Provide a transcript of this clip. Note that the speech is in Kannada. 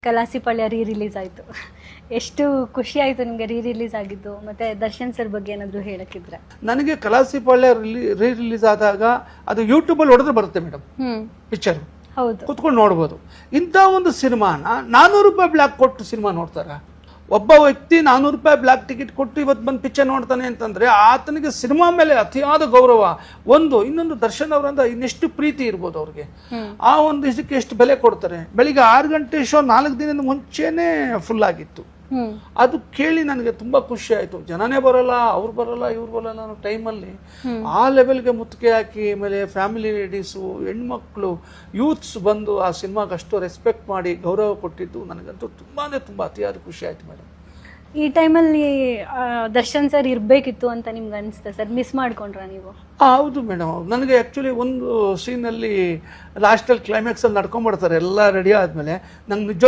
ಕಲಾಸಿಪಾಳ್ಯ ರಿಲೀಸ್ ಆಯಿತು. ಎಷ್ಟು ಖುಷಿ ಆಯಿತು ನಿಮಗೆ ರಿಲೀಸ್ ಆಗಿದ್ದು? ಮತ್ತು ದರ್ಶನ್ ಸರ್ ಬಗ್ಗೆ ಏನಾದರೂ ಹೇಳಕ್ಕಿದ್ರೆ? ನನಗೆ ಕಲಾಸಿಪಾಳ್ಯ ರಿಲೀಸ್ ಆದಾಗ ಅದು ಯೂಟ್ಯೂಬಲ್ಲಿ ಹೊಡೆದ್ರೆ ಬರುತ್ತೆ ಮೇಡಮ್, ಪಿಕ್ಚರ್ ಹೌದು, ಕುತ್ಕೊಂಡು ನೋಡ್ಬೋದು. ಇಂಥ ಒಂದು ಸಿನಿಮಾನ 400 ರೂಪಾಯಿ ಬ್ಲ್ಯಾಕ್ ಕೊಟ್ಟು ಸಿನಿಮಾ ನೋಡ್ತಾರೆ. ಒಬ್ಬ ವ್ಯಕ್ತಿ 400 ರೂಪಾಯಿ ಬ್ಲ್ಯಾಕ್ ಟಿಕೆಟ್ ಕೊಟ್ಟು ಇವತ್ತು ಬಂದು ಪಿಕ್ಚರ್ ನೋಡ್ತಾನೆ ಅಂತಂದರೆ ಆತನಿಗೆ ಸಿನಿಮಾ ಮೇಲೆ ಅತಿಯಾದ ಗೌರವ. ಇನ್ನೊಂದು ದರ್ಶನ್ ಅವರಿಂದ ಇನ್ನೆಷ್ಟು ಪ್ರೀತಿ ಇರ್ಬೋದು ಅವ್ರಿಗೆ. ಆ ಒಂದು ಇದಕ್ಕೆ ಎಷ್ಟು ಬೆಲೆ ಕೊಡ್ತಾರೆ. ಬೆಳಿಗ್ಗೆ 6 ಗಂಟೆ ಶೋ 4 ದಿನದ ಮುಂಚೆನೇ ಫುಲ್ ಆಗಿತ್ತು. ಅದು ಕೇಳಿ ನನಗೆ ತುಂಬ ಖುಷಿ ಆಯಿತು. ಜನನೇ ಬರೋಲ್ಲ, ಅವ್ರು ಬರೋಲ್ಲ, ಇವ್ರು ಬರೋಲ್ಲ ಅನ್ನೋ ಟೈಮಲ್ಲಿ ಆ ಲೆವೆಲ್ಗೆ ಮುತ್ತಿಗೆ ಹಾಕಿ, ಆಮೇಲೆ ಫ್ಯಾಮಿಲಿ ಲೇಡೀಸು, ಹೆಣ್ಮಕ್ಳು, ಯೂತ್ಸ್ ಬಂದು ಆ ಸಿನಿಮಾಗೆ ಅಷ್ಟು ರೆಸ್ಪೆಕ್ಟ್ ಮಾಡಿ ಗೌರವ ಕೊಟ್ಟಿದ್ದು ನನಗಂತೂ ತುಂಬ ಅತಿಯಾದ ಖುಷಿ ಆಯಿತು ಮೇಡಮ್. ಈ ಟೈಮಲ್ಲಿ ದರ್ಶನ್ ಸರ್ ಇರಬೇಕಿತ್ತು ಅಂತ ನಿಮ್ಗೆ ಅನಿಸ್ತಾ ಸರ್? ಮಿಸ್ ಮಾಡ್ಕೊಂಡ್ರಾ ನೀವು? ಹೌದು ಮೇಡಮ್. ನನಗೆ ಆ್ಯಕ್ಚುಲಿ ಒಂದು ಸೀನಲ್ಲಿ ಲಾಸ್ಟಲ್ಲಿ ಕ್ಲೈಮ್ಯಾಕ್ಸಲ್ಲಿ ನಡ್ಕೊಂಡ್ಬಿಡ್ತಾರೆ ಎಲ್ಲ ರೆಡಿ ಆದಮೇಲೆ. ನಂಗೆ ನಿಜ